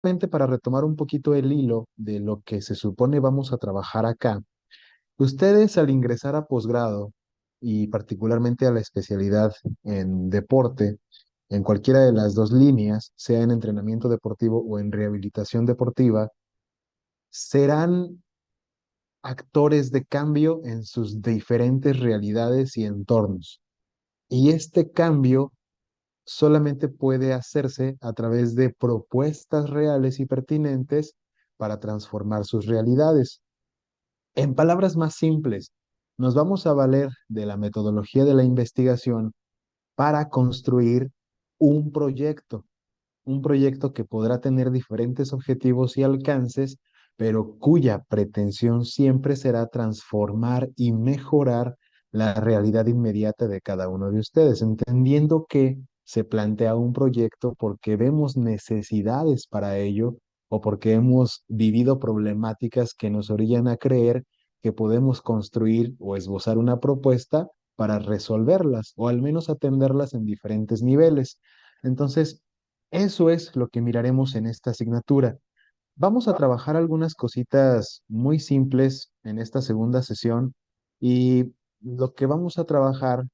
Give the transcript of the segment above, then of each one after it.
Para retomar un poquito el hilo de lo que se supone vamos a trabajar acá, ustedes al ingresar a posgrado y particularmente a la especialidad en deporte, en cualquiera de las dos líneas, sea en entrenamiento deportivo o en rehabilitación deportiva, serán actores de cambio en sus diferentes realidades y entornos. Y este cambio solamente puede hacerse a través de propuestas reales y pertinentes para transformar sus realidades. En palabras más simples, nos vamos a valer de la metodología de la investigación para construir un proyecto, un proyecto que podrá tener diferentes objetivos y alcances, pero cuya pretensión siempre será transformar y mejorar la realidad inmediata de cada uno de ustedes, entendiendo que se plantea un proyecto porque vemos necesidades para ello o porque hemos vivido problemáticas que nos orillan a creer que podemos construir o esbozar una propuesta para resolverlas o al menos atenderlas en diferentes niveles. Entonces, eso es lo que miraremos en esta asignatura. Vamos a trabajar algunas cositas muy simples en esta segunda sesión y lo que vamos a trabajar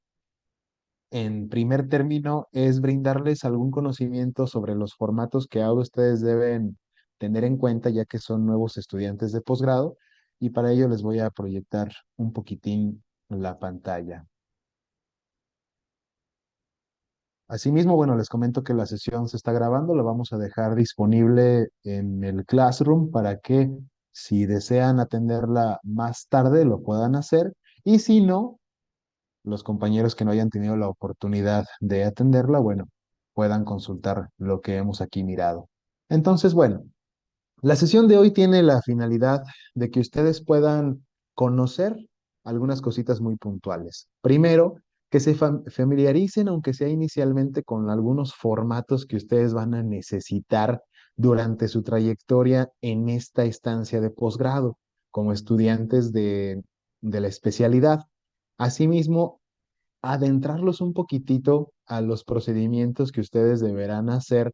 en primer término es brindarles algún conocimiento sobre los formatos que ahora ustedes deben tener en cuenta ya que son nuevos estudiantes de posgrado y para ello les voy a proyectar un poquitín la pantalla. Asimismo, bueno, les comento que la sesión se está grabando, la vamos a dejar disponible en el Classroom para que si desean atenderla más tarde lo puedan hacer y si no, los compañeros que no hayan tenido la oportunidad de atenderla, bueno, puedan consultar lo que hemos aquí mirado. Entonces, bueno, la sesión de hoy tiene la finalidad de que ustedes puedan conocer algunas cositas muy puntuales. Primero, que se familiaricen, aunque sea inicialmente, con algunos formatos que ustedes van a necesitar durante su trayectoria en esta estancia de posgrado, como estudiantes de la especialidad. Asimismo, adentrarlos un poquitito a los procedimientos que ustedes deberán hacer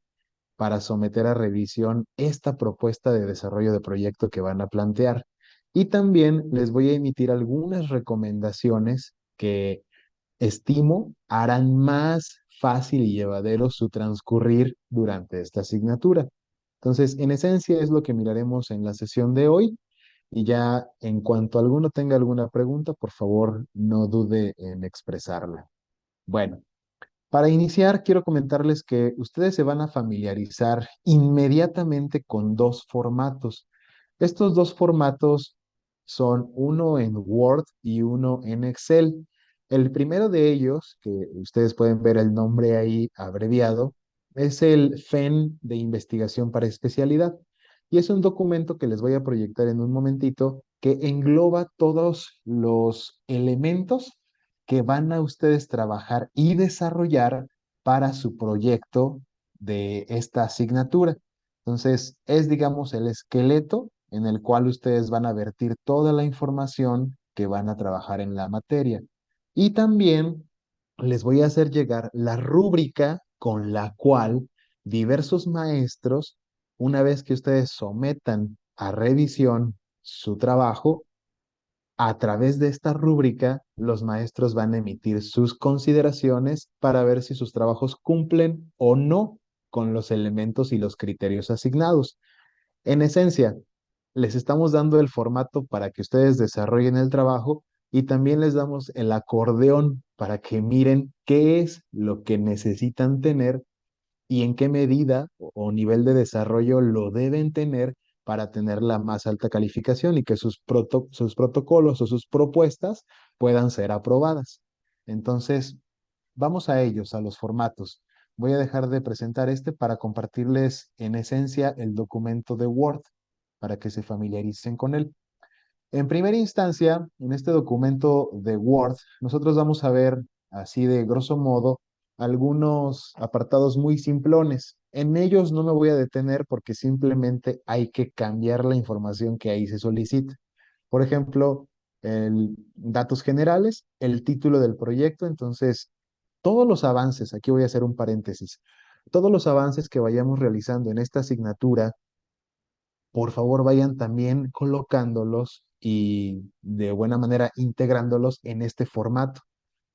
para someter a revisión esta propuesta de desarrollo de proyecto que van a plantear. Y también les voy a emitir algunas recomendaciones que estimo harán más fácil y llevadero su transcurrir durante esta asignatura. Entonces, en esencia es lo que miraremos en la sesión de hoy. Y ya en cuanto alguno tenga alguna pregunta, por favor, no dude en expresarla. Bueno. Para iniciar, quiero comentarles que ustedes se van a familiarizar inmediatamente con dos formatos. Estos dos formatos son uno en Word y uno en Excel. El primero de ellos, que ustedes pueden ver el nombre ahí abreviado, es el FEN de investigación para especialidad. Y es un documento que les voy a proyectar en un momentito que engloba todos los elementos que van a ustedes trabajar y desarrollar para su proyecto de esta asignatura. Entonces, es, digamos, el esqueleto en el cual ustedes van a vertir toda la información que van a trabajar en la materia. Y también les voy a hacer llegar la rúbrica con la cual diversos maestros, una vez que ustedes sometan a revisión su trabajo, a través de esta rúbrica, los maestros van a emitir sus consideraciones para ver si sus trabajos cumplen o no con los elementos y los criterios asignados. En esencia, les estamos dando el formato para que ustedes desarrollen el trabajo y también les damos el acordeón para que miren qué es lo que necesitan tener y en qué medida o nivel de desarrollo lo deben tener para tener la más alta calificación y que sus protocolos o sus propuestas puedan ser aprobadas. Entonces, vamos a ellos, a los formatos. Voy a dejar de presentar este para compartirles en esencia el documento de Word para que se familiaricen con él. En primera instancia, en este documento de Word, nosotros vamos a ver así de grosso modo algunos apartados muy simplones. En ellos no me voy a detener porque simplemente hay que cambiar la información que ahí se solicita. Por ejemplo, datos generales, el título del proyecto. Entonces, todos los avances, aquí voy a hacer un paréntesis, todos los avances que vayamos realizando en esta asignatura, por favor vayan también colocándolos y de buena manera integrándolos en este formato,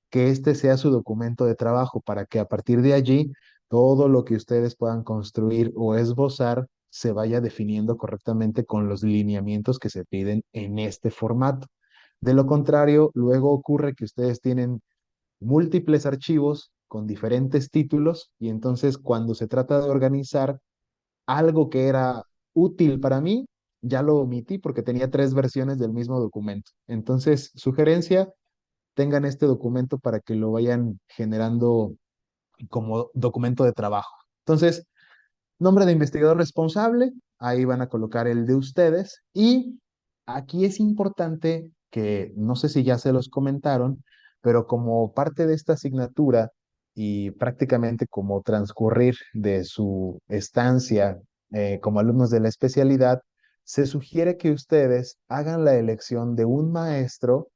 que este sea su documento de trabajo para que a partir de allí todo lo que ustedes puedan construir o esbozar se vaya definiendo correctamente con los lineamientos que se piden en este formato. De lo contrario, luego ocurre que ustedes tienen múltiples archivos con diferentes títulos y entonces cuando se trata de organizar algo que era útil para mí, ya lo omití porque tenía tres versiones del mismo documento. Entonces, sugerencia, tengan este documento para que lo vayan generando como documento de trabajo. Entonces, nombre de investigador responsable, ahí van a colocar el de ustedes y aquí es importante que, no sé si ya se los comentaron, pero como parte de esta asignatura y prácticamente como transcurrir de su estancia como alumnos de la especialidad, se sugiere que ustedes hagan la elección de un maestro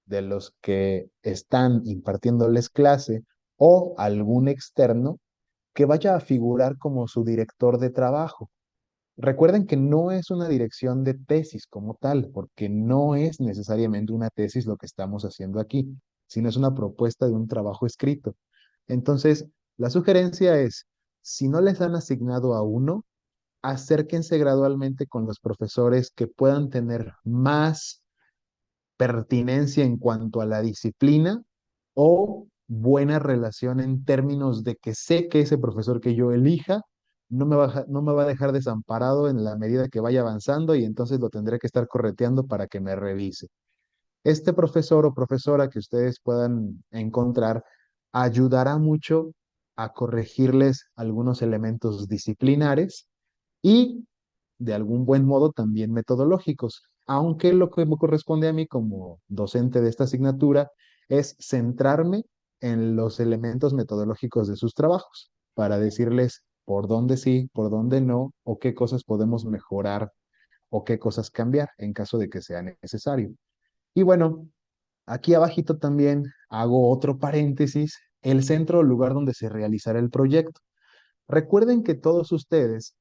de los que están impartiéndoles clase o algún externo que vaya a figurar como su director de trabajo. Recuerden que no es una dirección de tesis como tal, porque no es necesariamente una tesis lo que estamos haciendo aquí, sino es una propuesta de un trabajo escrito. Entonces, la sugerencia es, si no les han asignado a uno, acérquense gradualmente con los profesores que puedan tener más pertinencia en cuanto a la disciplina o buena relación en términos de que sé que ese profesor que yo elija no me va a dejar desamparado en la medida que vaya avanzando y entonces lo tendré que estar correteando para que me revise. Este profesor o profesora que ustedes puedan encontrar ayudará mucho a corregirles algunos elementos disciplinares y de algún buen modo también metodológicos, aunque lo que me corresponde a mí como docente de esta asignatura es centrarme en los elementos metodológicos de sus trabajos para decirles por dónde sí, por dónde no, o qué cosas podemos mejorar o qué cosas cambiar en caso de que sea necesario. Y bueno, aquí abajito también hago otro paréntesis, el centro o lugar donde se realizará el proyecto. Recuerden que todos ustedes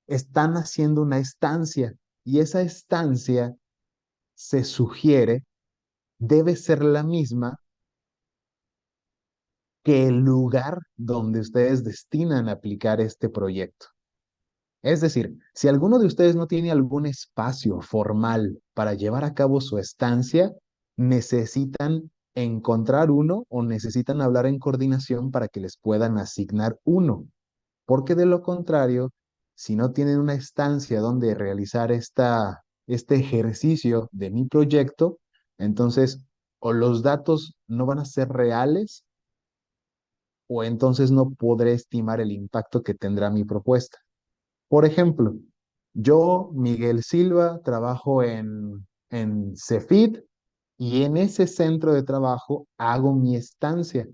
están haciendo una estancia y esa estancia se sugiere debe ser la misma que el lugar donde ustedes destinan a aplicar este proyecto. Es decir, si alguno de ustedes no tiene algún espacio formal para llevar a cabo su estancia, necesitan encontrar uno o necesitan hablar en coordinación para que les puedan asignar uno. Porque de lo contrario, si no tienen una estancia donde realizar este ejercicio de mi proyecto, entonces o los datos no van a ser reales o entonces no podré estimar el impacto que tendrá mi propuesta. Por ejemplo, yo, Miguel Silva, trabajo en Cefid y en ese centro de trabajo hago mi estancia.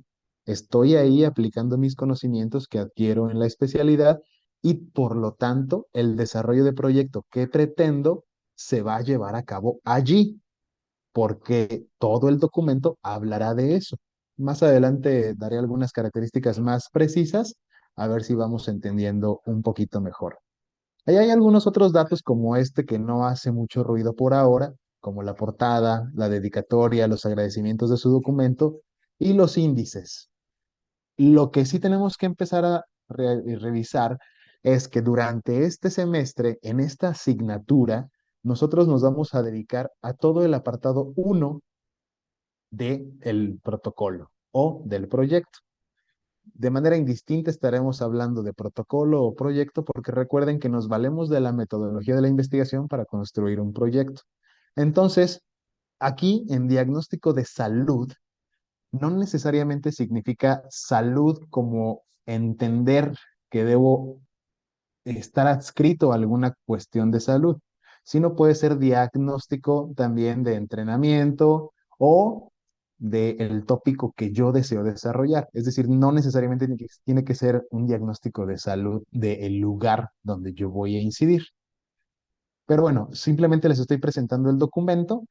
Estoy ahí aplicando mis conocimientos que adquiero en la especialidad y por lo tanto el desarrollo de proyecto que pretendo se va a llevar a cabo allí, porque todo el documento hablará de eso. Más adelante daré algunas características más precisas, a ver si vamos entendiendo un poquito mejor. Ahí hay algunos otros datos como este que no hace mucho ruido por ahora, como la portada, la dedicatoria, los agradecimientos de su documento y los índices. Lo que sí tenemos que empezar a revisar es que durante este semestre, en esta asignatura, nosotros nos vamos a dedicar a todo el apartado uno del protocolo o del proyecto. De manera indistinta estaremos hablando de protocolo o proyecto porque recuerden que nos valemos de la metodología de la investigación para construir un proyecto. Entonces, aquí en diagnóstico de salud, no necesariamente significa salud como entender que debo estar adscrito a alguna cuestión de salud, sino puede ser diagnóstico también de entrenamiento o del tópico que yo deseo desarrollar. Es decir, no necesariamente tiene que ser un diagnóstico de salud del lugar donde yo voy a incidir. Pero bueno, simplemente les estoy presentando el documento.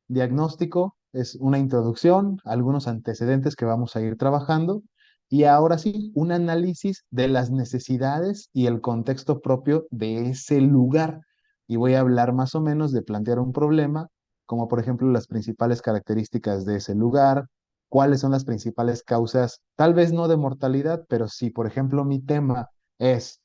Diagnóstico es una introducción, algunos antecedentes que vamos a ir trabajando Y ahora sí, un análisis de las necesidades y el contexto propio de ese lugar. Y voy a hablar más o menos de plantear un problema, como por ejemplo las principales características de ese lugar, cuáles son las principales causas, tal vez no de mortalidad, pero si por ejemplo mi tema es,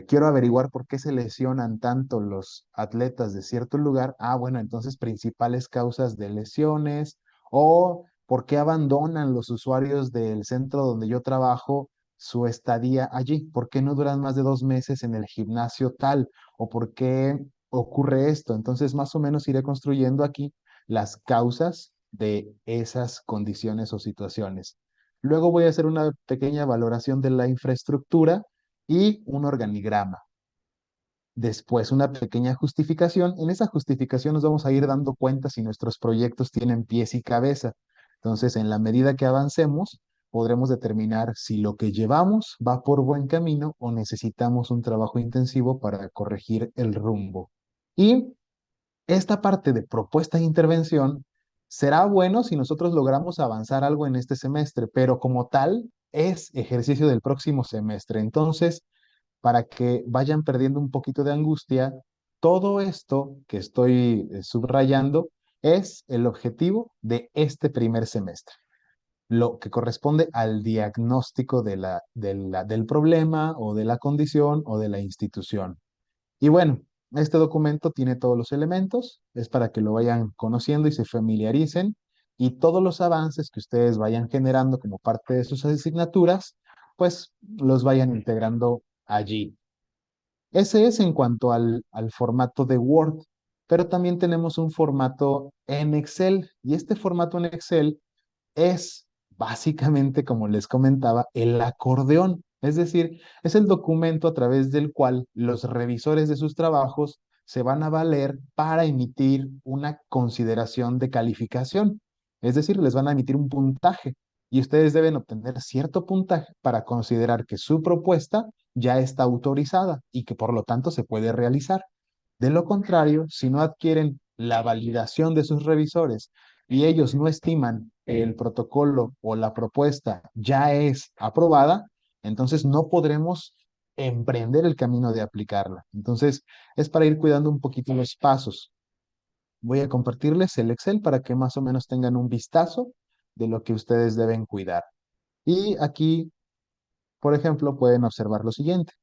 quiero averiguar por qué se lesionan tanto los atletas de cierto lugar, bueno, entonces principales causas de lesiones o por qué abandonan los usuarios del centro donde yo trabajo su estadía allí, por qué no duran más de 2 meses en el gimnasio tal o por qué ocurre esto. Entonces, más o menos iré construyendo aquí las causas de esas condiciones o situaciones. Luego voy a hacer una pequeña valoración de la infraestructura y un organigrama. Después, una pequeña justificación. En esa justificación nos vamos a ir dando cuenta si nuestros proyectos tienen pies y cabeza. Entonces, en la medida que avancemos, podremos determinar si lo que llevamos va por buen camino o necesitamos un trabajo intensivo para corregir el rumbo. Y esta parte de propuesta de intervención será bueno si nosotros logramos avanzar algo en este semestre, pero como tal es ejercicio del próximo semestre. Entonces, para que vayan perdiendo un poquito de angustia, todo esto que estoy subrayando es el objetivo de este primer semestre, lo que corresponde al diagnóstico del problema o de la condición o de la institución. Y bueno, este documento tiene todos los elementos, es para que lo vayan conociendo y se familiaricen, y todos los avances que ustedes vayan generando como parte de sus asignaturas, pues los vayan integrando allí. Ese es en cuanto al formato de Word, pero también tenemos un formato en Excel, y este formato en Excel es básicamente, como les comentaba, el acordeón. Es decir, es el documento a través del cual los revisores de sus trabajos se van a valer para emitir una consideración de calificación. Es decir, les van a emitir un puntaje y ustedes deben obtener cierto puntaje para considerar que su propuesta ya está autorizada y que por lo tanto se puede realizar. De lo contrario, si no adquieren la validación de sus revisores y ellos no estiman el protocolo o la propuesta ya es aprobada, entonces no podremos emprender el camino de aplicarla. Entonces, es para ir cuidando un poquito los pasos. Voy a compartirles el Excel para que más o menos tengan un vistazo de lo que ustedes deben cuidar. Y aquí por ejemplo, pueden observar lo siguiente.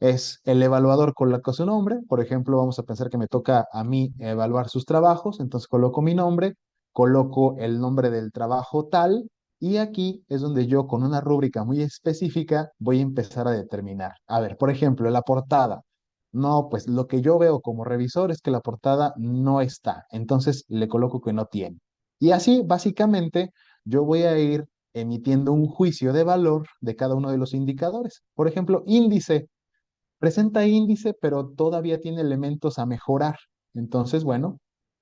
Es el evaluador coloca su nombre. Por ejemplo, vamos a pensar que me toca a mí evaluar sus trabajos. Entonces coloco mi nombre, coloco el nombre del trabajo tal. Y aquí es donde yo con una rúbrica muy específica voy a empezar a determinar. A ver, por ejemplo, la portada. No, pues lo que yo veo como revisor es que la portada no está. Entonces le coloco que no tiene. Y así, básicamente, yo voy a ir emitiendo un juicio de valor de cada uno de los indicadores. Por ejemplo, índice. Presenta índice, pero todavía tiene elementos a mejorar. Entonces, bueno,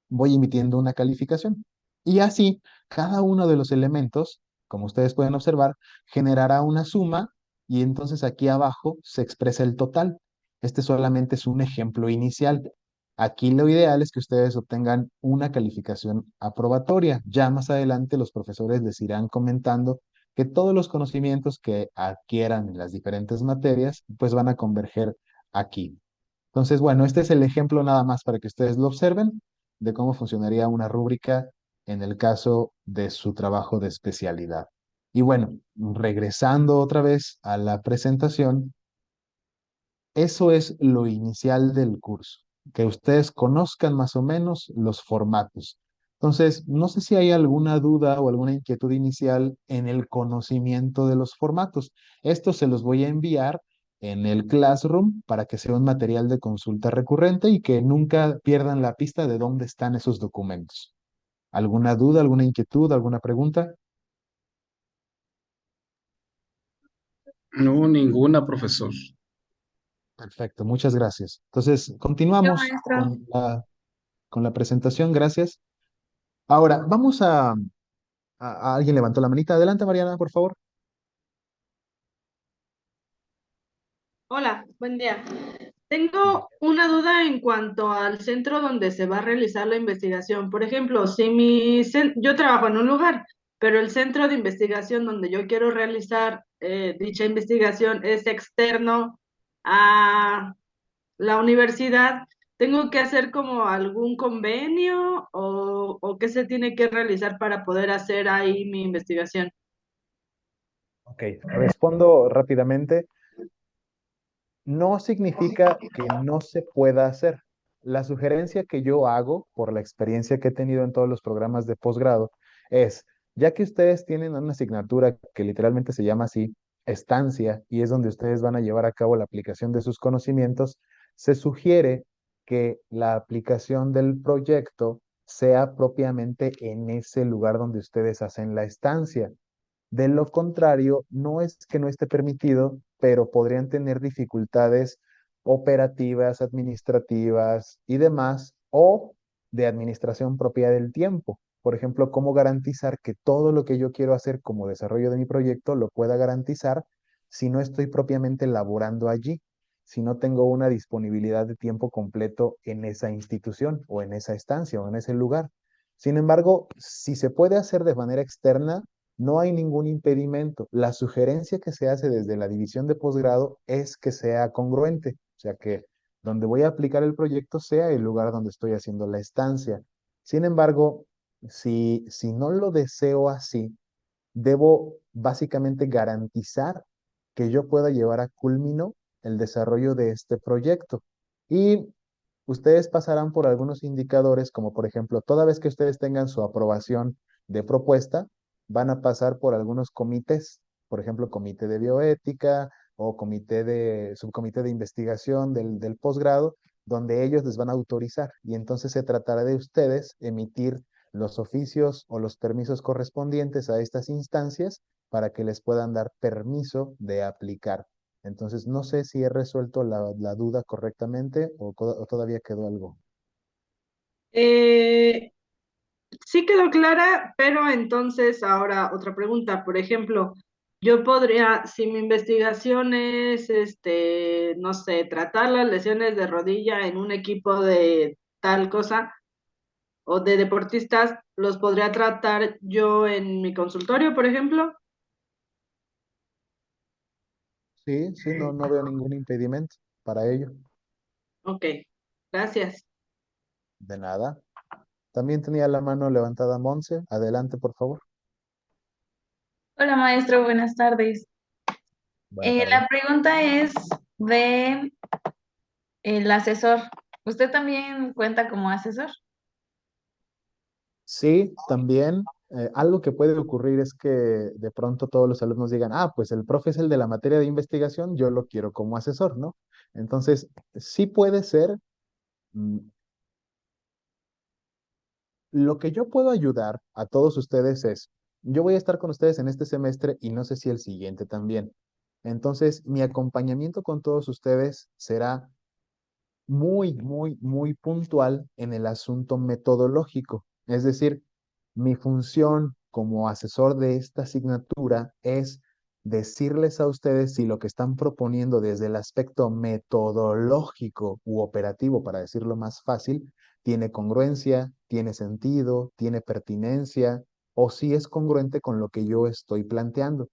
voy emitiendo una calificación. Y así, cada uno de los elementos, como ustedes pueden observar, generará una suma y entonces aquí abajo se expresa el total. Este solamente es un ejemplo inicial. Aquí lo ideal es que ustedes obtengan una calificación aprobatoria. Ya más adelante los profesores les irán comentando que todos los conocimientos que adquieran en las diferentes materias, pues van a converger aquí. Entonces, bueno, este es el ejemplo nada más para que ustedes lo observen de cómo funcionaría una rúbrica en el caso de su trabajo de especialidad. Y bueno, regresando otra vez a la presentación, eso es lo inicial del curso, que ustedes conozcan más o menos los formatos. Entonces, no sé si hay alguna duda o alguna inquietud inicial en el conocimiento de los formatos. Esto se los voy a enviar en el Classroom para que sea un material de consulta recurrente y que nunca pierdan la pista de dónde están esos documentos. ¿Alguna duda, alguna inquietud, alguna pregunta? No, ninguna, profesor. Perfecto, muchas gracias. Entonces, Yo, continuamos maestro. con la presentación. Gracias. Ahora, vamos a alguien levantó la manita. Adelante, Mariana, por favor. Hola, buen día. Tengo una duda en cuanto al centro donde se va a realizar la investigación. Por ejemplo, si yo trabajo en un lugar, pero el centro de investigación donde yo quiero realizar dicha investigación es externo a la universidad, ¿tengo que hacer como algún convenio o qué se tiene que realizar para poder hacer ahí mi investigación? Ok, respondo rápidamente. No significa que no se pueda hacer. La sugerencia que yo hago, por la experiencia que he tenido en todos los programas de posgrado, es, ya que ustedes tienen una asignatura que literalmente se llama así, estancia, y es donde ustedes van a llevar a cabo la aplicación de sus conocimientos, se sugiere que la aplicación del proyecto sea propiamente en ese lugar donde ustedes hacen la estancia. De lo contrario, no es que no esté permitido, pero podrían tener dificultades operativas, administrativas y demás, o de administración propia del tiempo. Por ejemplo, cómo garantizar que todo lo que yo quiero hacer como desarrollo de mi proyecto lo pueda garantizar si no estoy propiamente laborando allí, si no tengo una disponibilidad de tiempo completo en esa institución o en esa estancia o en ese lugar. Sin embargo, si se puede hacer de manera externa, no hay ningún impedimento. La sugerencia que se hace desde la división de posgrado es que sea congruente, o sea, que donde voy a aplicar el proyecto sea el lugar donde estoy haciendo la estancia. Sin embargo, si no lo deseo así, debo básicamente garantizar que yo pueda llevar a culmino el desarrollo de este proyecto. Y ustedes pasarán por algunos indicadores, como por ejemplo, toda vez que ustedes tengan su aprobación de propuesta, van a pasar por algunos comités, por ejemplo, comité de bioética o subcomité de investigación del posgrado, donde ellos les van a autorizar. Y entonces se tratará de ustedes emitir los oficios o los permisos correspondientes a estas instancias para que les puedan dar permiso de aplicar. Entonces, no sé si he resuelto la duda correctamente o todavía quedó algo. Eh, sí quedó clara, pero entonces ahora otra pregunta. Por ejemplo, yo podría, si mi investigación es, no sé, tratar las lesiones de rodilla en un equipo de tal cosa o de deportistas, ¿los podría tratar yo en mi consultorio, por ejemplo? Sí, sí, no veo ningún impedimento para ello. Ok, gracias. De nada. También tenía la mano levantada Monse. Adelante, por favor. Hola maestro, buenas tardes. Buenas tardes. La pregunta es de el asesor. ¿Usted también cuenta como asesor? Sí, también algo que puede ocurrir es que de pronto todos los alumnos digan, ah, pues el profe es el de la materia de investigación, yo lo quiero como asesor, ¿no? Entonces, sí puede ser. mm, Lo que yo puedo ayudar a todos ustedes es, yo voy a estar con ustedes en este semestre y no sé si el siguiente también. Entonces, mi acompañamiento con todos ustedes será muy puntual en el asunto metodológico. Es decir, mi función como asesor de esta asignatura es decirles a ustedes si lo que están proponiendo desde el aspecto metodológico u operativo, para decirlo más fácil, tiene congruencia, tiene sentido, tiene pertinencia, o si es congruente con lo que yo estoy planteando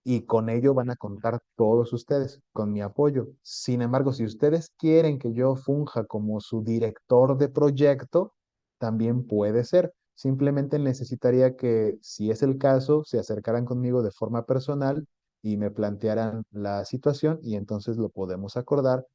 y con ello van a contar todos ustedes, con mi apoyo. Sin embargo, si ustedes quieren que yo funja como su director de proyecto, también puede ser. Simplemente necesitaría que, si es el caso, se acercaran conmigo de forma personal y me plantearan la situación y entonces lo podemos acordar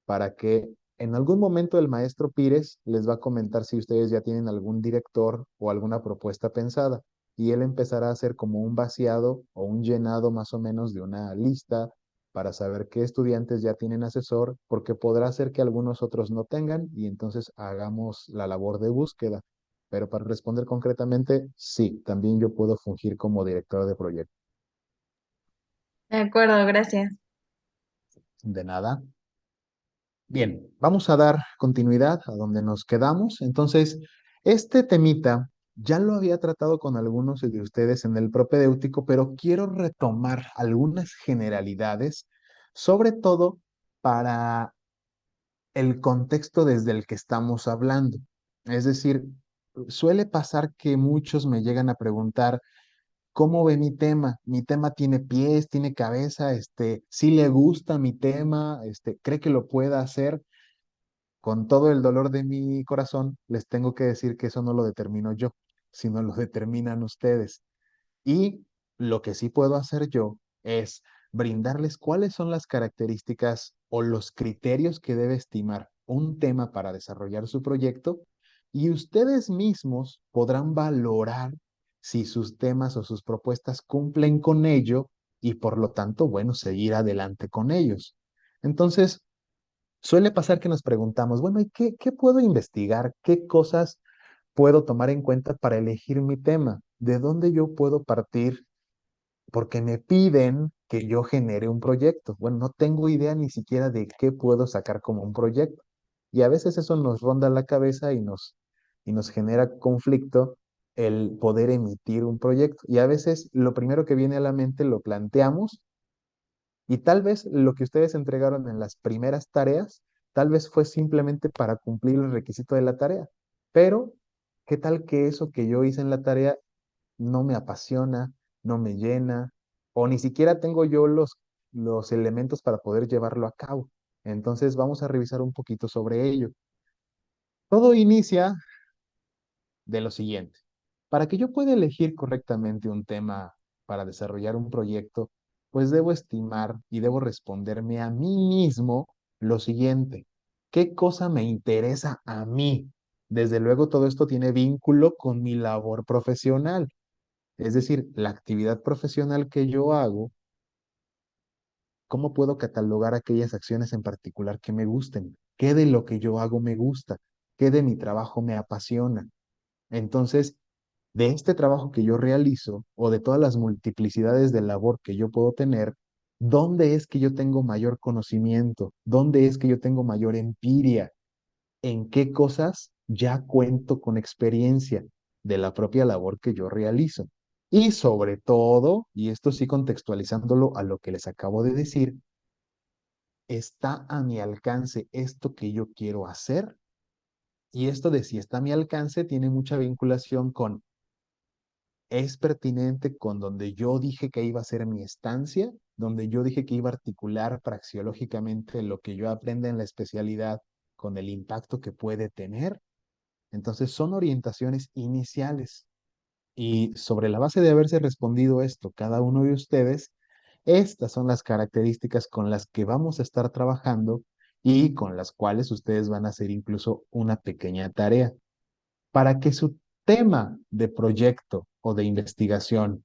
para que en algún momento el maestro Pires les va a comentar si ustedes ya tienen algún director o alguna propuesta pensada y él empezará a hacer como un vaciado o un llenado más o menos de una lista para saber qué estudiantes ya tienen asesor, porque podrá ser que algunos otros no tengan y entonces hagamos la labor de búsqueda. Pero para responder concretamente, sí, también yo puedo fungir como director de proyecto. De acuerdo, gracias. De nada. Bien, vamos a dar continuidad a donde nos quedamos. Entonces, este temita ya lo había tratado con algunos de ustedes en el propedéutico, pero quiero retomar algunas generalidades, sobre todo para el contexto desde el que estamos hablando. Es decir, suele pasar que muchos me llegan a preguntar, ¿cómo ve mi tema? ¿Mi tema tiene pies, tiene cabeza? ¿Sí le gusta mi tema? ¿Cree que lo pueda hacer? Con todo el dolor de mi corazón, les tengo que decir que eso no lo determino yo, sino lo determinan ustedes. Y lo que sí puedo hacer yo es brindarles cuáles son las características o los criterios que debe estimar un tema para desarrollar su proyecto, y ustedes mismos podrán valorar si sus temas o sus propuestas cumplen con ello y por lo tanto, bueno, seguir adelante con ellos. Entonces, suele pasar que nos preguntamos, bueno, ¿y qué puedo investigar? ¿Qué cosas puedo tomar en cuenta para elegir mi tema? ¿De dónde yo puedo partir? Porque me piden que yo genere un proyecto. Bueno, no tengo idea ni siquiera de qué puedo sacar como un proyecto. Y a veces eso nos ronda la cabeza y nos genera conflicto el poder emitir un proyecto. Y a veces lo primero que viene a la mente lo planteamos, y tal vez lo que ustedes entregaron en las primeras tareas, tal vez fue simplemente para cumplir el requisito de la tarea. Pero, ¿qué tal que eso que yo hice en la tarea no me apasiona, no me llena, o ni siquiera tengo yo los elementos para poder llevarlo a cabo? Entonces vamos a revisar un poquito sobre ello. Todo inicia de lo siguiente. Para que yo pueda elegir correctamente un tema para desarrollar un proyecto, pues debo estimar y debo responderme a mí mismo lo siguiente. ¿Qué cosa me interesa a mí? Desde luego, todo esto tiene vínculo con mi labor profesional. Es decir, la actividad profesional que yo hago, ¿cómo puedo catalogar aquellas acciones en particular que me gusten? ¿Qué de lo que yo hago me gusta? ¿Qué de mi trabajo me apasiona? Entonces, de este trabajo que yo realizo o de todas las multiplicidades de labor que yo puedo tener, ¿dónde es que yo tengo mayor conocimiento? ¿Dónde es que yo tengo mayor empiria? ¿En qué cosas ya cuento con experiencia de la propia labor que yo realizo? Y sobre todo, y esto sí contextualizándolo a lo que les acabo de decir, ¿está a mi alcance esto que yo quiero hacer? Y esto de si está a mi alcance tiene mucha vinculación con, ¿es pertinente con donde yo dije que iba a ser mi estancia? Donde yo dije que iba a articular praxeológicamente lo que yo aprenda en la especialidad con el impacto que puede tener. Entonces son orientaciones iniciales. Y sobre la base de haberse respondido esto cada uno de ustedes, estas son las características con las que vamos a estar trabajando y con las cuales ustedes van a hacer incluso una pequeña tarea. Para que su tema de proyecto o de investigación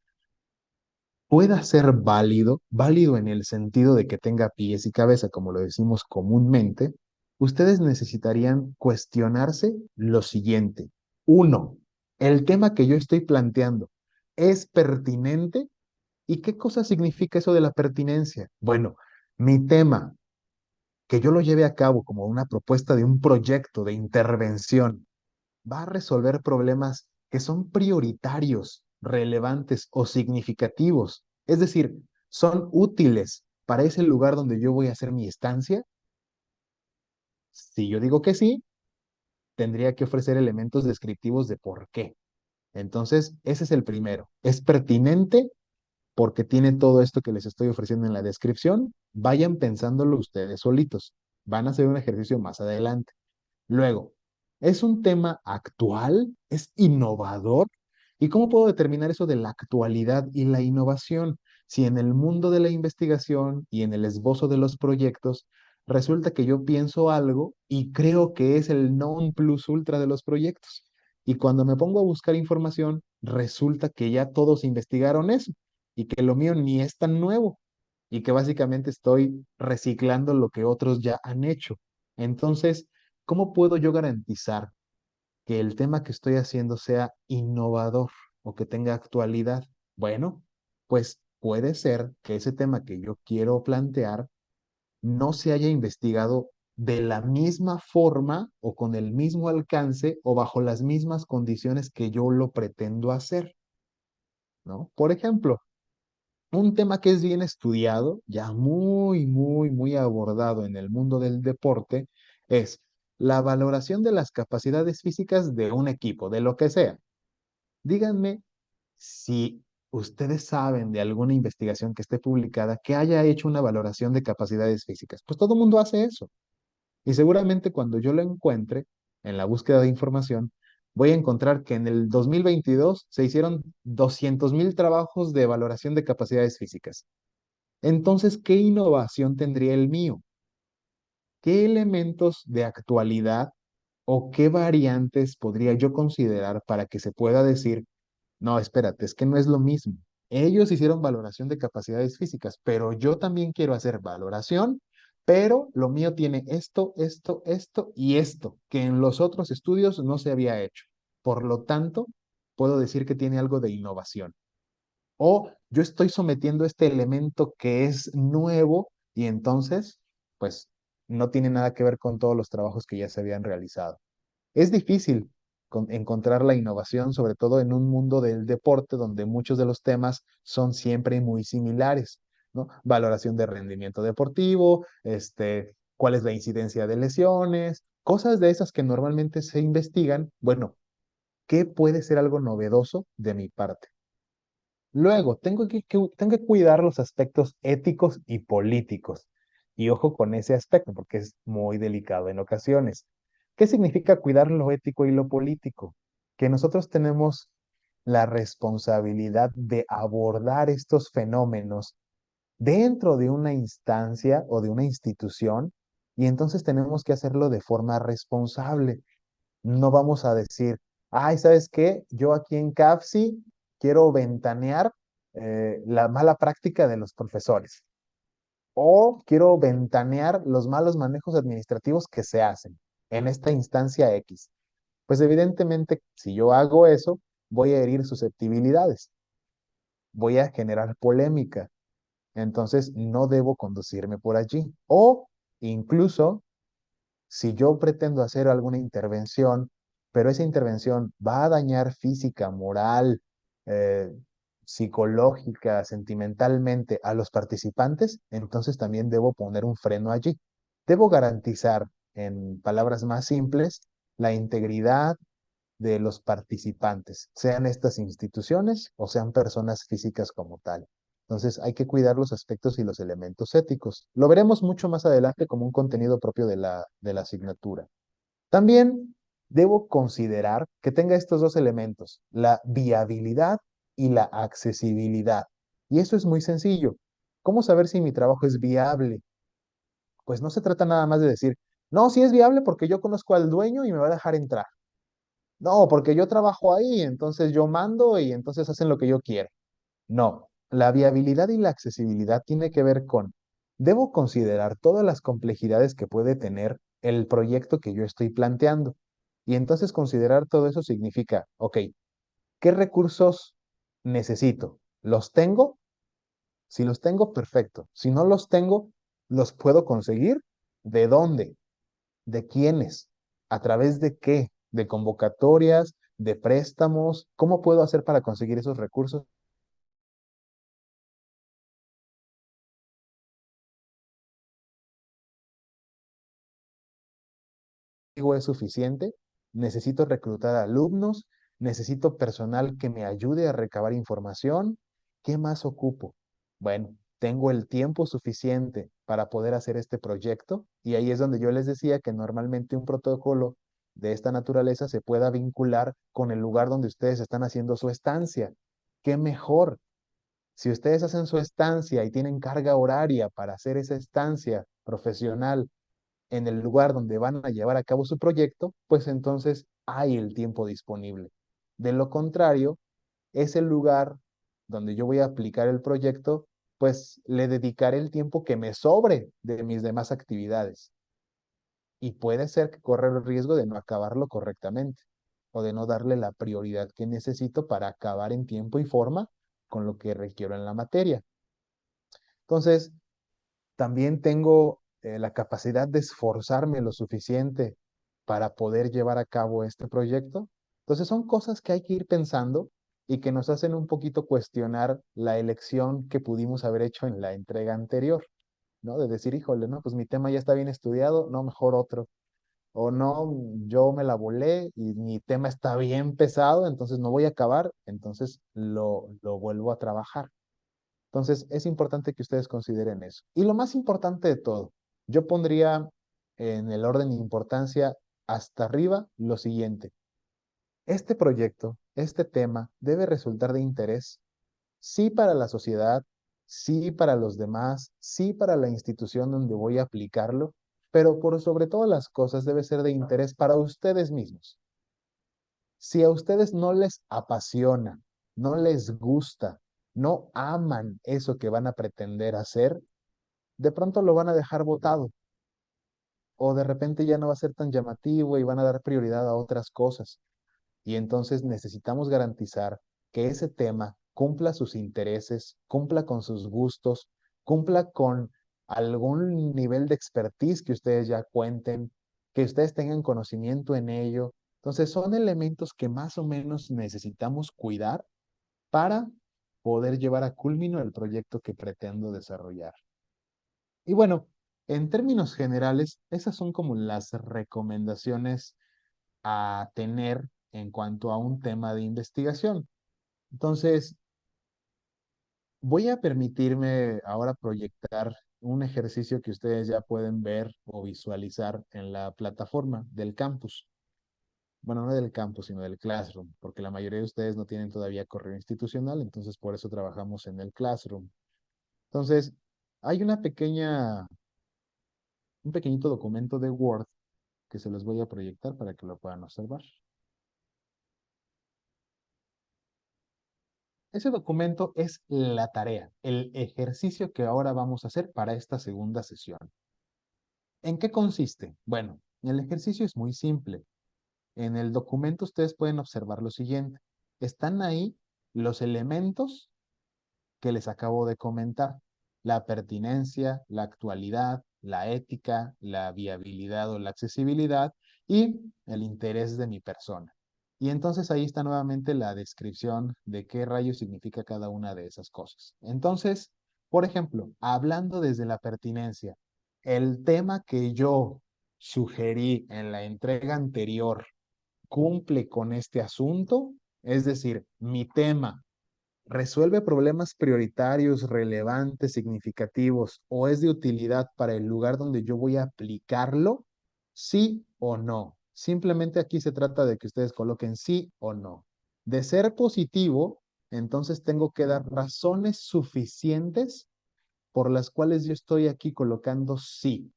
pueda ser válido, válido en el sentido de que tenga pies y cabeza, como lo decimos comúnmente, ustedes necesitarían cuestionarse lo siguiente. Uno, ¿el tema que yo estoy planteando es pertinente? ¿Y qué cosa significa eso de la pertinencia? Bueno, mi tema, que yo lo lleve a cabo como una propuesta de un proyecto de intervención, va a resolver problemas que son prioritarios, relevantes o significativos. Es decir, son útiles para ese lugar donde yo voy a hacer mi estancia. Si yo digo que sí, tendría que ofrecer elementos descriptivos de por qué. Entonces, ese es el primero. Es pertinente porque tiene todo esto que les estoy ofreciendo en la descripción. Vayan pensándolo ustedes solitos. Van a hacer un ejercicio más adelante. Luego, ¿es un tema actual? ¿Es innovador? ¿Y cómo puedo determinar eso de la actualidad y la innovación? Si en el mundo de la investigación y en el esbozo de los proyectos resulta que yo pienso algo y creo que es el non plus ultra de los proyectos. Y cuando me pongo a buscar información, resulta que ya todos investigaron eso y que lo mío ni es tan nuevo y que básicamente estoy reciclando lo que otros ya han hecho. Entonces, ¿cómo puedo yo garantizar que el tema que estoy haciendo sea innovador o que tenga actualidad? Bueno, pues puede ser que ese tema que yo quiero plantear no se haya investigado de la misma forma o con el mismo alcance o bajo las mismas condiciones que yo lo pretendo hacer, ¿no? Por ejemplo, un tema que es bien estudiado, ya muy, muy, muy abordado en el mundo del deporte, es la valoración de las capacidades físicas de un equipo, de lo que sea. Díganme si ¿ustedes saben de alguna investigación que esté publicada que haya hecho una valoración de capacidades físicas? Pues todo el mundo hace eso. Y seguramente cuando yo lo encuentre en la búsqueda de información, voy a encontrar que en el 2022 se hicieron 200,000 trabajos de valoración de capacidades físicas. Entonces, ¿qué innovación tendría el mío? ¿Qué elementos de actualidad o qué variantes podría yo considerar para que se pueda decir, no, espérate, es que no es lo mismo? Ellos hicieron valoración de capacidades físicas, pero yo también quiero hacer valoración, pero lo mío tiene esto, esto, esto y esto, que en los otros estudios no se había hecho. Por lo tanto, puedo decir que tiene algo de innovación. O yo estoy sometiendo este elemento que es nuevo y entonces, pues, no tiene nada que ver con todos los trabajos que ya se habían realizado. Es difícil encontrar la innovación, sobre todo en un mundo del deporte donde muchos de los temas son siempre muy similares, ¿no? Valoración de rendimiento deportivo, cuál es la incidencia de lesiones, cosas de esas que normalmente se investigan. Bueno, ¿qué puede ser algo novedoso de mi parte? Luego, tengo que cuidar los aspectos éticos y políticos. Y ojo con ese aspecto, porque es muy delicado en ocasiones. ¿Qué significa cuidar lo ético y lo político? Que nosotros tenemos la responsabilidad de abordar estos fenómenos dentro de una instancia o de una institución, y entonces tenemos que hacerlo de forma responsable. No vamos a decir, ay, ¿sabes qué? Yo aquí en CAPSI quiero ventanear la mala práctica de los profesores o quiero ventanear los malos manejos administrativos que se hacen en esta instancia X. Pues evidentemente, si yo hago eso, voy a herir susceptibilidades, voy a generar polémica. Entonces, no debo conducirme por allí. O incluso si yo pretendo hacer alguna intervención, pero esa intervención va a dañar física, moral, eh, psicológica, sentimentalmente a los participantes, entonces también debo poner un freno allí. Debo garantizar, en palabras más simples, la integridad de los participantes, sean estas instituciones o sean personas físicas como tal. Entonces hay que cuidar los aspectos y los elementos éticos. Lo veremos mucho más adelante como un contenido propio de la asignatura. También debo considerar que tenga estos dos elementos, la viabilidad y la accesibilidad. Y eso es muy sencillo. ¿Cómo saber si mi trabajo es viable? Pues no se trata nada más de decir, no, sí es viable porque yo conozco al dueño y me va a dejar entrar. No, porque yo trabajo ahí, entonces yo mando y entonces hacen lo que yo quiero. No, la viabilidad y la accesibilidad tiene que ver con, debo considerar todas las complejidades que puede tener el proyecto que yo estoy planteando. Y entonces considerar todo eso significa, ok, ¿qué recursos necesito? ¿Los tengo? Si los tengo, perfecto. Si no los tengo, ¿los puedo conseguir? ¿De dónde? ¿De quiénes? ¿A través de qué? ¿De convocatorias? ¿De préstamos? ¿Cómo puedo hacer para conseguir esos recursos? Digo, ¿es suficiente? Necesito reclutar alumnos, necesito personal que me ayude a recabar información. ¿Qué más ocupo? Bueno, tengo el tiempo suficiente para poder hacer este proyecto y ahí es donde yo les decía que normalmente un protocolo de esta naturaleza se pueda vincular con el lugar donde ustedes están haciendo su estancia. ¿Qué mejor? Si ustedes hacen su estancia y tienen carga horaria para hacer esa estancia profesional en el lugar donde van a llevar a cabo su proyecto, pues entonces hay el tiempo disponible. De lo contrario, ese lugar donde yo voy a aplicar el proyecto, pues le dedicaré el tiempo que me sobre de mis demás actividades. Y puede ser que corra el riesgo de no acabarlo correctamente o de no darle la prioridad que necesito para acabar en tiempo y forma con lo que requiero en la materia. Entonces, también tengo la capacidad de esforzarme lo suficiente para poder llevar a cabo este proyecto. Entonces son cosas que hay que ir pensando y que nos hacen un poquito cuestionar la elección que pudimos haber hecho en la entrega anterior, ¿no? De decir, híjole, no, pues mi tema ya está bien estudiado, no, mejor otro. o no, yo me la volé y mi tema está bien pesado, entonces no voy a acabar, entonces lo vuelvo a trabajar. Entonces es importante que ustedes consideren eso. Y lo más importante de todo, yo pondría en el orden de importancia hasta arriba lo siguiente. Este proyecto, este tema debe resultar de interés, sí para la sociedad, sí para los demás, sí para la institución donde voy a aplicarlo, pero por sobre todas las cosas debe ser de interés para ustedes mismos. Si a ustedes no les apasiona, no les gusta, no aman eso que van a pretender hacer, de pronto lo van a dejar botado o de repente ya no va a ser tan llamativo y van a dar prioridad a otras cosas. Y entonces necesitamos garantizar que ese tema cumpla sus intereses, cumpla con sus gustos, cumpla con algún nivel de expertise que ustedes ya cuenten, que ustedes tengan conocimiento en ello. Entonces son elementos que más o menos necesitamos cuidar para poder llevar a culmino el proyecto que pretendo desarrollar. Y bueno, en términos generales, esas son como las recomendaciones a tener en cuanto a un tema de investigación. Entonces, voy a permitirme ahora proyectar un ejercicio que ustedes ya pueden ver o visualizar en la plataforma del campus. Bueno, no del campus, sino del Classroom, porque la mayoría de ustedes no tienen todavía correo institucional, entonces por eso trabajamos en el Classroom. Entonces, hay un pequeñito documento de Word que se los voy a proyectar para que lo puedan observar. Ese documento es la tarea, el ejercicio que ahora vamos a hacer para esta segunda sesión. ¿En qué consiste? Bueno, el ejercicio es muy simple. En el documento ustedes pueden observar lo siguiente. Están ahí los elementos que les acabo de comentar. La pertinencia, la actualidad, la ética, la viabilidad o la accesibilidad y el interés de mi persona. Y entonces ahí está nuevamente la descripción de qué rayos significa cada una de esas cosas. Entonces, por ejemplo, hablando desde la pertinencia, el tema que yo sugerí en la entrega anterior cumple con este asunto, es decir, mi tema resuelve problemas prioritarios, relevantes, significativos o es de utilidad para el lugar donde yo voy a aplicarlo, sí o no. Simplemente aquí se trata de que ustedes coloquen sí o no. De ser positivo, entonces tengo que dar razones suficientes por las cuales yo estoy aquí colocando sí.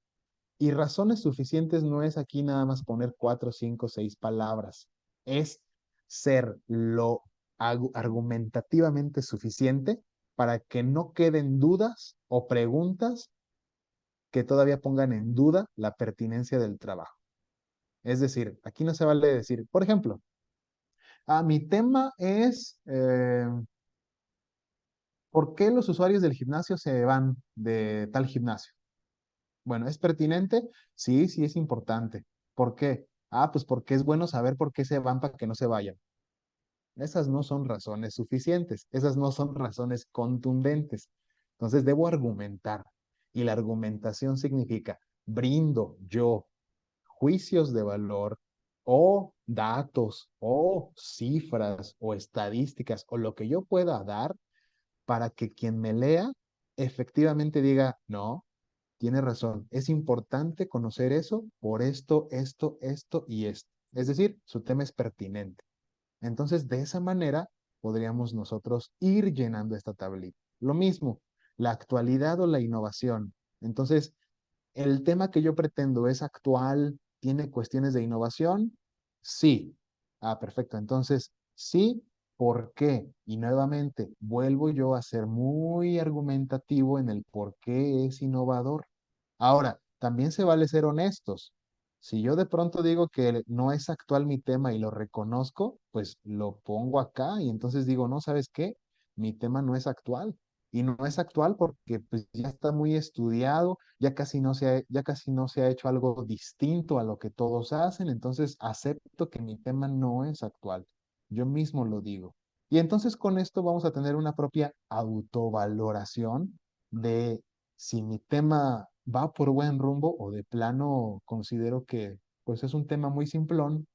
Y razones suficientes no es aquí nada más poner cuatro, cinco, seis palabras. Es ser lo argumentativamente suficiente para que no queden dudas o preguntas que todavía pongan en duda la pertinencia del trabajo. Es decir, aquí no se vale decir, por ejemplo, mi tema es ¿por qué los usuarios del gimnasio se van de tal gimnasio? Bueno, ¿es pertinente? Sí, sí es importante. ¿Por qué? Pues porque es bueno saber por qué se van para que no se vayan. Esas no son razones suficientes, esas no son razones contundentes. Entonces debo argumentar. Y la argumentación significa, brindo yo juicios de valor o datos o cifras o estadísticas o lo que yo pueda dar para que quien me lea efectivamente diga, no, tiene razón, es importante conocer eso por esto y esto. Es decir, su tema es pertinente. Entonces, de esa manera podríamos nosotros ir llenando esta tablita. Lo mismo, la actualidad o la innovación. Entonces, el tema que yo pretendo es actual, tiene cuestiones de innovación. Sí. Perfecto. Entonces, sí, ¿por qué? Y nuevamente, vuelvo yo a ser muy argumentativo en el por qué es innovador. Ahora, también se vale ser honestos. Si yo de pronto digo que no es actual mi tema y lo reconozco, pues lo pongo acá y entonces digo, no, ¿sabes qué? Mi tema no es actual. Y no es actual porque pues, ya está muy estudiado, ya casi no se ha hecho algo distinto a lo que todos hacen, entonces acepto que mi tema no es actual. Yo mismo lo digo. Y entonces con esto vamos a tener una propia autovaloración de si mi tema va por buen rumbo o de plano considero que pues es un tema muy simplón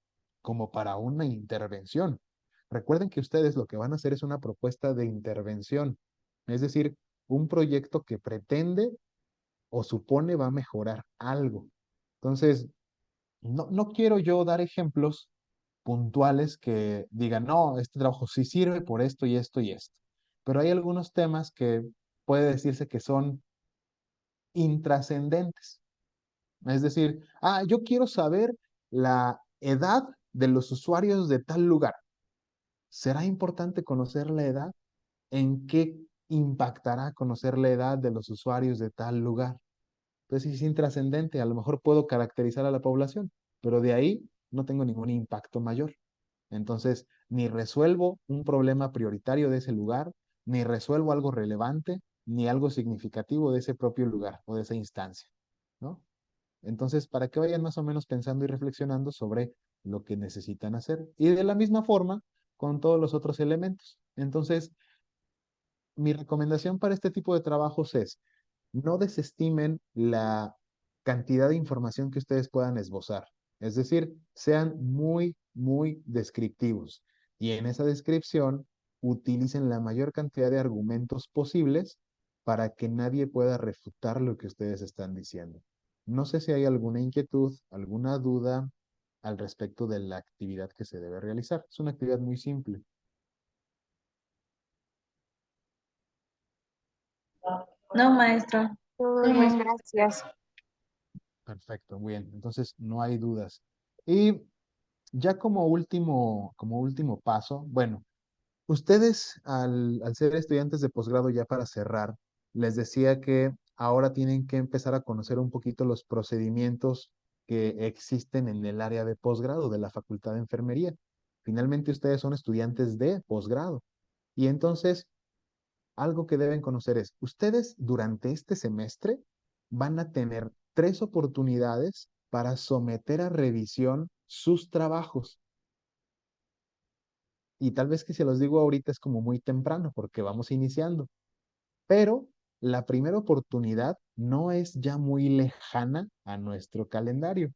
como para una intervención. Recuerden que ustedes lo que van a hacer es una propuesta de intervención, es decir, un proyecto que pretende o supone va a mejorar algo. Entonces, no quiero yo dar ejemplos puntuales que digan, no, este trabajo sí sirve por esto y esto y esto. Pero hay algunos temas que puede decirse que son intrascendentes. Es decir, yo quiero saber la edad de los usuarios de tal lugar. ¿Será importante conocer la edad? ¿En qué impactará conocer la edad de los usuarios de tal lugar? Entonces es intrascendente, a lo mejor puedo caracterizar a la población, pero de ahí no tengo ningún impacto mayor. Entonces, ni resuelvo un problema prioritario de ese lugar, ni resuelvo algo relevante, ni algo significativo de ese propio lugar o de esa instancia, ¿no? Entonces, para que vayan más o menos pensando y reflexionando sobre lo que necesitan hacer. Y de la misma forma, con todos los otros elementos. Entonces, mi recomendación para este tipo de trabajos es, no desestimen la cantidad de información que ustedes puedan esbozar. Es decir, sean muy, muy descriptivos. Y en esa descripción, utilicen la mayor cantidad de argumentos posibles para que nadie pueda refutar lo que ustedes están diciendo. No sé si hay alguna inquietud, alguna duda al respecto de la actividad que se debe realizar. Es una actividad muy simple. No, maestro. Todo bien, gracias. Perfecto, bien. Entonces, no hay dudas. Y ya como último paso, bueno, ustedes al ser estudiantes de posgrado, ya para cerrar, les decía que ahora tienen que empezar a conocer un poquito los procedimientos que existen en el área de posgrado de la Facultad de Enfermería. Finalmente, ustedes son estudiantes de posgrado. Y entonces, algo que deben conocer es, ustedes durante este semestre van a tener 3 oportunidades para someter a revisión sus trabajos. Y tal vez que se los digo ahorita es como muy temprano porque vamos iniciando, pero la primera oportunidad no es ya muy lejana a nuestro calendario.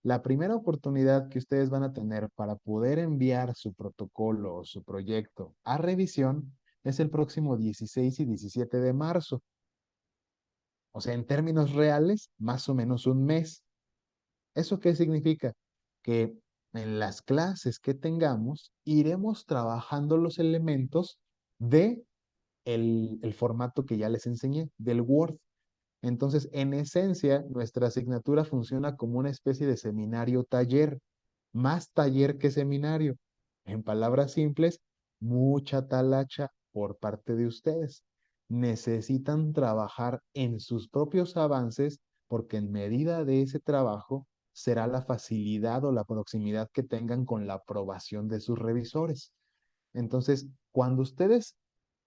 La primera oportunidad que ustedes van a tener para poder enviar su protocolo o su proyecto a revisión es el próximo 16 y 17 de marzo. O sea, en términos reales, más o menos un mes. ¿Eso qué significa? Que en las clases que tengamos, iremos trabajando los elementos de el formato que ya les enseñé, del Word. Entonces, en esencia, nuestra asignatura funciona como una especie de seminario taller, más taller que seminario. En palabras simples, mucha talacha por parte de ustedes. Necesitan trabajar en sus propios avances porque en medida de ese trabajo será la facilidad o la proximidad que tengan con la aprobación de sus revisores. Entonces, cuando ustedes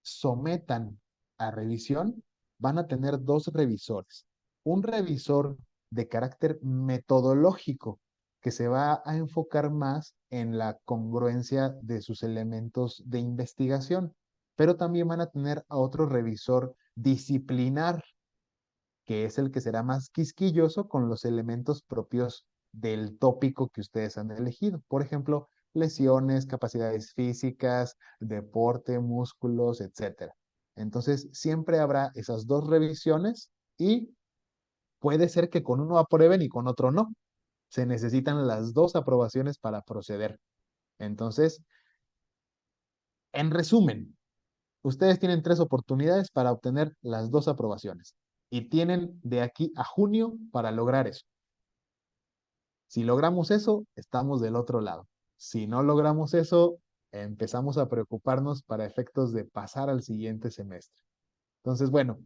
sometan a revisión, van a tener 2 revisores. Un revisor de carácter metodológico, que se va a enfocar más en la congruencia de sus elementos de investigación, pero también van a tener a otro revisor disciplinar, que es el que será más quisquilloso con los elementos propios del tópico que ustedes han elegido. Por ejemplo, lesiones, capacidades físicas, deporte, músculos, etcétera. Entonces, siempre habrá esas 2 revisiones y puede ser que con uno aprueben y con otro no. Se necesitan las 2 aprobaciones para proceder. Entonces, en resumen, ustedes tienen 3 oportunidades para obtener las 2 aprobaciones y tienen de aquí a junio para lograr eso. Si logramos eso, estamos del otro lado. Si no logramos eso, empezamos a preocuparnos para efectos de pasar al siguiente semestre. Entonces, bueno,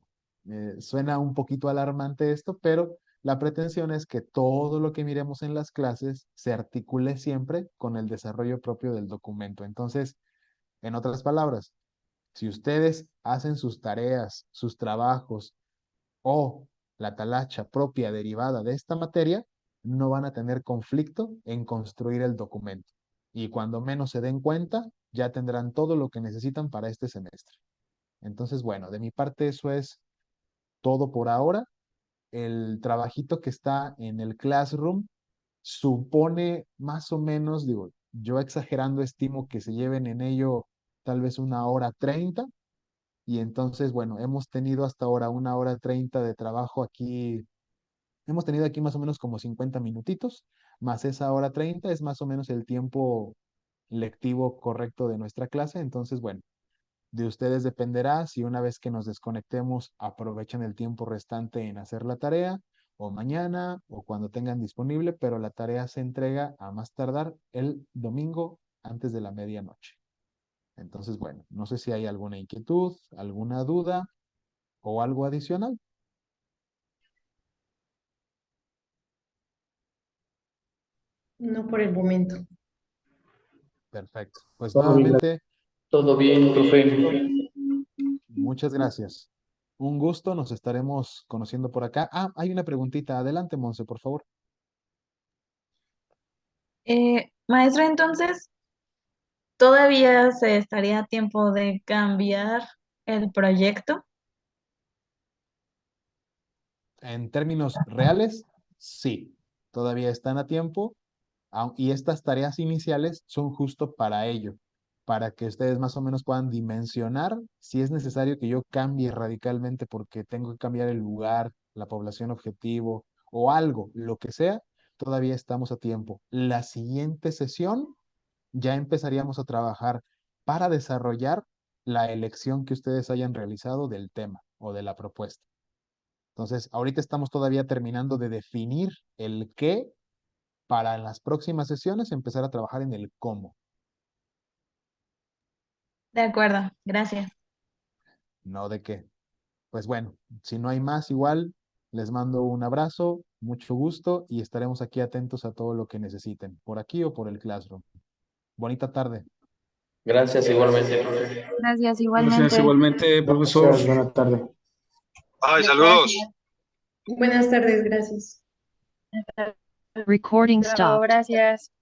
suena un poquito alarmante esto, pero la pretensión es que todo lo que miremos en las clases se articule siempre con el desarrollo propio del documento. Entonces, en otras palabras, si ustedes hacen sus tareas, sus trabajos o la talacha propia derivada de esta materia, no van a tener conflicto en construir el documento. Y cuando menos se den cuenta, ya tendrán todo lo que necesitan para este semestre. Entonces, bueno, de mi parte eso es todo por ahora. El trabajito que está en el Classroom supone más o menos, digo, yo exagerando estimo que se lleven en ello tal vez 1 hora 30, y entonces, bueno, hemos tenido hasta ahora 1 hora 30 de trabajo aquí. Hemos tenido aquí más o menos como 50 minutitos, más esa hora 30 es más o menos el tiempo lectivo correcto de nuestra clase. Entonces, bueno, de ustedes dependerá si una vez que nos desconectemos aprovechan el tiempo restante en hacer la tarea, o mañana, o cuando tengan disponible, pero la tarea se entrega a más tardar el domingo antes de la medianoche. Entonces, bueno, no sé si hay alguna inquietud, alguna duda o algo adicional. No por el momento. Perfecto. Pues Todo bien, nuevamente, todo bien, profe. muchas gracias. Un gusto, nos estaremos conociendo por acá. Ah, hay una preguntita. Adelante, Monse, por favor. Maestra, entonces, ¿todavía se estaría a tiempo de cambiar el proyecto? En términos reales, sí, todavía están a tiempo, y estas tareas iniciales son justo para ello, para que ustedes más o menos puedan dimensionar si es necesario que yo cambie radicalmente porque tengo que cambiar el lugar, la población objetivo o algo, lo que sea, todavía estamos a tiempo. La siguiente sesión ya empezaríamos a trabajar para desarrollar la elección que ustedes hayan realizado del tema o de la propuesta. Entonces, ahorita estamos todavía terminando de definir el qué para en las próximas sesiones empezar a trabajar en el cómo. De acuerdo, gracias. No de qué. Pues bueno, si no hay más, igual les mando un abrazo, mucho gusto y estaremos aquí atentos a todo lo que necesiten, por aquí o por el Classroom. Bonita tarde. Gracias igualmente, profe. Gracias, Gracias igualmente. igualmente, profesor. Gracias, buena tarde. Ay, saludos. Buenas tardes, gracias. Recording Hasta luego, stopped. gracias.